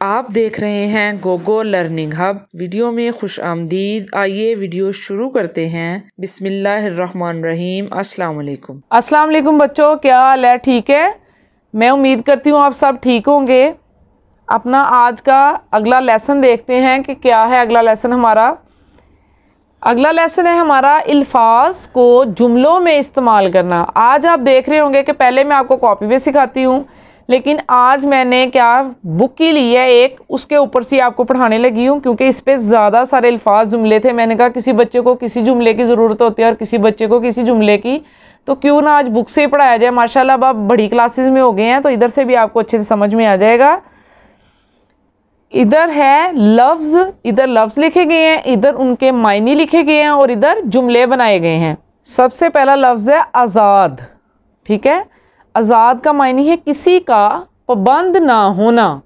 आप देख रहे हैं गोगो लर्निंग हब। वीडियो में खुश आमदीद। आइए वीडियो शुरू करते हैं। बिस्मिल्लाहिर्रहमानिर्रहीम। अस्सलाम वालेकुम। अस्सलाम वालेकुम बच्चों, क्या हाल है? ठीक है, मैं उम्मीद करती हूँ आप सब ठीक होंगे। अपना आज का अगला लेसन देखते हैं कि क्या है अगला लेसन हमारा। अगला लेसन है हमारा अल्फाज को जुमलों में इस्तेमाल करना। आज आप देख रहे होंगे कि पहले मैं आपको कॉपी पे सिखाती हूँ, लेकिन आज मैंने क्या बुक ही ली है एक, उसके ऊपर से आपको पढ़ाने लगी हूँ, क्योंकि इस पर ज़्यादा सारे अल्फाज जुमले थे। मैंने कहा किसी बच्चे को किसी जुमले की ज़रूरत होती है और किसी बच्चे को किसी जुमले की, तो क्यों ना आज बुक से ही पढ़ाया जाए। माशाल्लाह अब आप बड़ी क्लासेस में हो गए हैं तो इधर से भी आपको अच्छे से समझ में आ जाएगा। इधर है लफ्ज़, इधर लफ्ज़ लिखे गए हैं, इधर उनके मायने लिखे गए हैं और इधर जुमले बनाए गए हैं। सबसे पहला लफ्ज़ है आज़ाद। ठीक है, आज़ाद का मायने है किसी का पाबंद ना होना।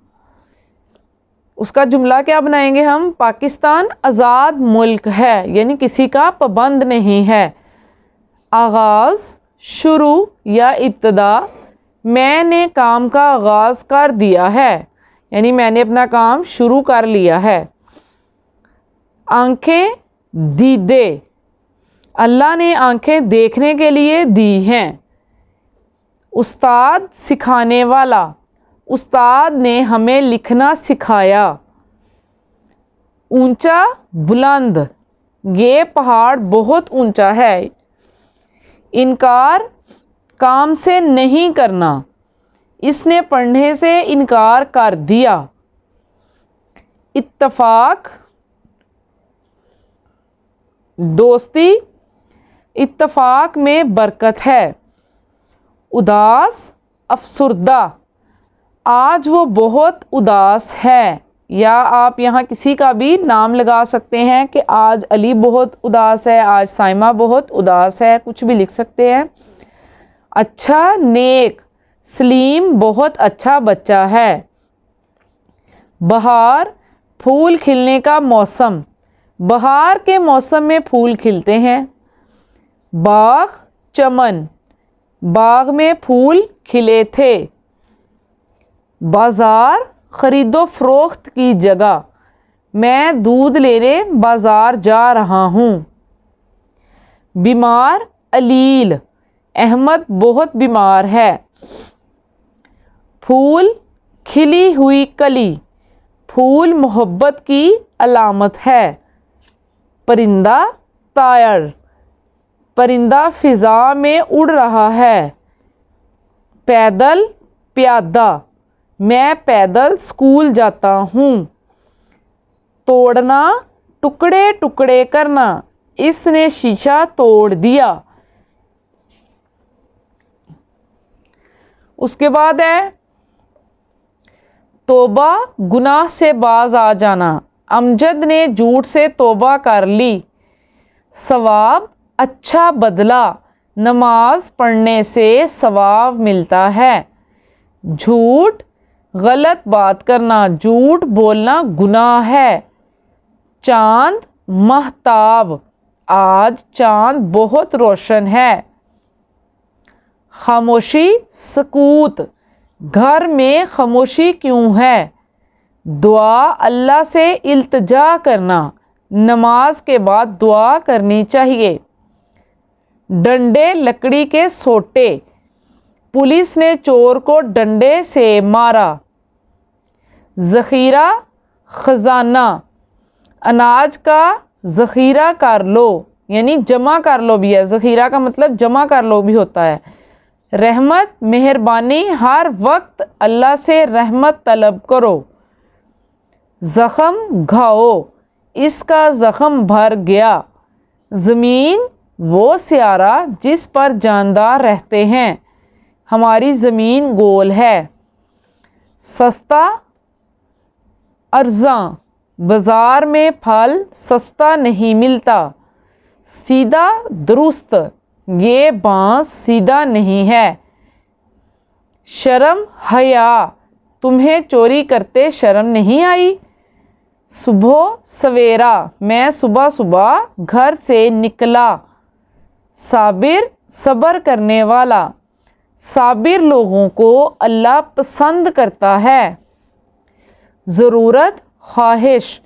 उसका जुमला क्या बनाएंगे हम? पाकिस्तान आज़ाद मुल्क है, यानी किसी का पाबंद नहीं है। आगाज़, शुरू या इब्तदा। मैंने काम का आगाज़ कर दिया है, यानी मैंने अपना काम शुरू कर लिया है। आंखें, दीदे। अल्लाह ने आंखें देखने के लिए दी हैं। उस्ताद, सिखाने वाला। उस्ताद ने हमें लिखना सिखाया। ऊंचा, बुलंद। ये पहाड़ बहुत ऊंचा है। इनकार, काम से नहीं करना। इसने पढ़ने से इनकार कर दिया। इत्तफाक, दोस्ती। इत्तफाक में बरकत है। उदास, अफसुर्दा। आज वो बहुत उदास है, या आप यहाँ किसी का भी नाम लगा सकते हैं कि आज अली बहुत उदास है, आज साइमा बहुत उदास है, कुछ भी लिख सकते हैं। अच्छा, नेक। सलीम बहुत अच्छा बच्चा है। बहार, फूल खिलने का मौसम। बहार के मौसम में फूल खिलते हैं। बाग, चमन। बाग में फूल खिले थे। बाज़ार, ख़रीदो फ़रोख्त की जगह। मैं दूध लेने बाज़ार जा रहा हूँ। बीमार, अलील। अहमद बहुत बीमार है। फूल, खिली हुई कली। फूल मोहब्बत की अलामत है। परिंदा, तायर। परिंदा फ़िज़ा में उड़ रहा है। पैदल, प्यादा। मैं पैदल स्कूल जाता हूँ। तोड़ना, टुकड़े टुकड़े करना। इसने शीशा तोड़ दिया। उसके बाद है तौबा, गुनाह से बाज आ जाना। अमजद ने झूठ से तौबा कर ली। सवाब, अच्छा बदला। नमाज पढ़ने से सवाब मिलता है। झूठ, गलत बात करना। झूठ बोलना गुनाह है। चांद, महताब। आज चांद बहुत रोशन है। खामोशी, सकूत। घर में खामोशी क्यों है? दुआ, अल्लाह से इल्तिजा करना। नमाज के बाद दुआ करनी चाहिए। डंडे, लकड़ी के सोटे। पुलिस ने चोर को डंडे से मारा। ज़ख़ीरा, ख़जाना। अनाज का ज़ख़ीरा कर लो, यानी जमा कर लो भी है। ज़ख़ीरा का मतलब जमा कर लो भी होता है। रहमत, मेहरबानी। हर वक्त अल्लाह से रहमत तलब करो। ज़ख़म, घाव। इसका ज़ख़म भर गया। ज़मीन, वो सियारा जिस पर जानदार रहते हैं। हमारी ज़मीन गोल है। सस्ता, अर्ज़ां। बाज़ार में फल सस्ता नहीं मिलता। सीधा, दुरुस्त। ये बांस सीधा नहीं है। शर्म, हया। तुम्हें चोरी करते शर्म नहीं आई? सुबह, सवेरा। मैं सुबह सुबह घर से निकला। साबिर, सब्र करने वाला। साबिर लोगों को अल्लाह पसंद करता है। ज़रूरत, ख्वाहिश,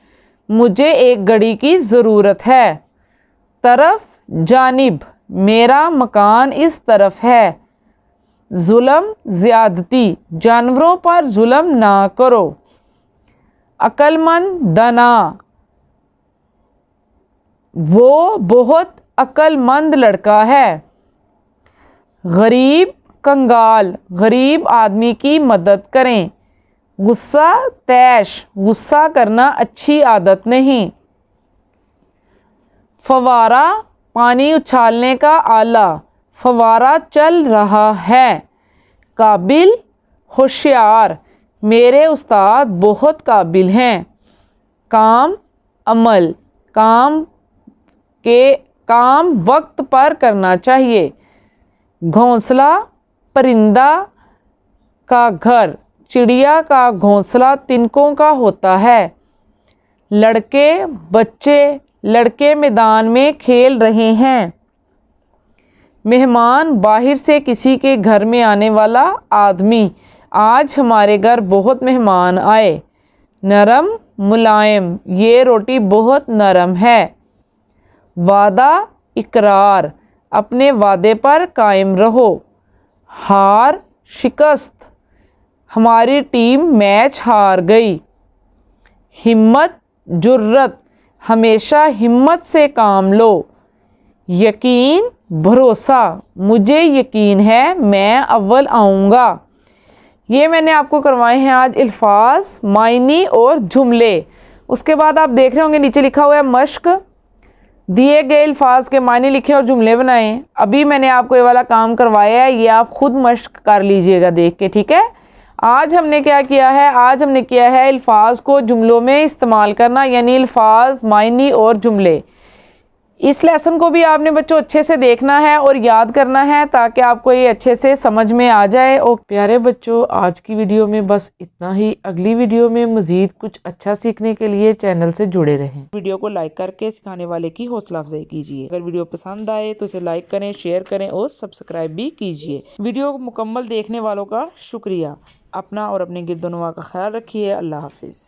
मुझे एक घड़ी की ज़रूरत है। तरफ, जानिब, मेरा मकान इस तरफ है। जुल्म, ज़्यादती, जानवरों पर जुल्म ना करो। अक्लमंद, दाना, वो बहुत अक्लमंद लड़का है। गरीब, कंगाल, गरीब आदमी की मदद करें। गुस्सा, तैश, गुस्सा करना अच्छी आदत नहीं। फवारा, पानी उछालने का आला, फवारा चल रहा है। काबिल, होशियार, मेरे उस्ताद बहुत काबिल हैं। काम, अमल, काम वक्त पर करना चाहिए। घोंसला, परिंदा का घर, चिड़िया का घोंसला तिनकों का होता है। लड़के, बच्चे, लड़के मैदान में खेल रहे हैं। मेहमान, बाहर से किसी के घर में आने वाला आदमी, आज हमारे घर बहुत मेहमान आए। नरम, मुलायम, ये रोटी बहुत नरम है। वादा, इकरार, अपने वादे पर कायम रहो। हार, शिकस्त, हमारी टीम मैच हार गई। हिम्मत, जुर्रत, हमेशा हिम्मत से काम लो। यकीन, भरोसा, मुझे यकीन है मैं अव्वल आऊँगा। ये मैंने आपको करवाए हैं आज अल्फाज, मायनी और जुमले। उसके बाद आप देख रहे होंगे नीचे लिखा हुआ है मश्क। दिए गए अल्फाज के मायने लिखे और जुमले बनाएं। अभी मैंने आपको ये वाला काम करवाया है, ये आप खुद मश्क कर लीजिएगा देख के, ठीक है। आज हमने क्या किया है, आज हमने किया है अल्फाज को जुमलों में इस्तेमाल करना, यानी अल्फाज, मायनी और जुमले। इस लेसन को भी आपने बच्चों अच्छे से देखना है और याद करना है ताकि आपको ये अच्छे से समझ में आ जाए। और प्यारे बच्चों, आज की वीडियो में बस इतना ही। अगली वीडियो में मज़ीद कुछ अच्छा सीखने के लिए चैनल से जुड़े रहें। वीडियो को लाइक करके सिखाने वाले की हौसला अफजाई कीजिए। अगर वीडियो पसंद आए तो इसे लाइक करें, शेयर करें और सब्सक्राइब भी कीजिए। वीडियो को मुकम्मल देखने वालों का शुक्रिया। अपना और अपने गिरदोनवा का ख्याल रखिए। अल्लाह हाफिज़।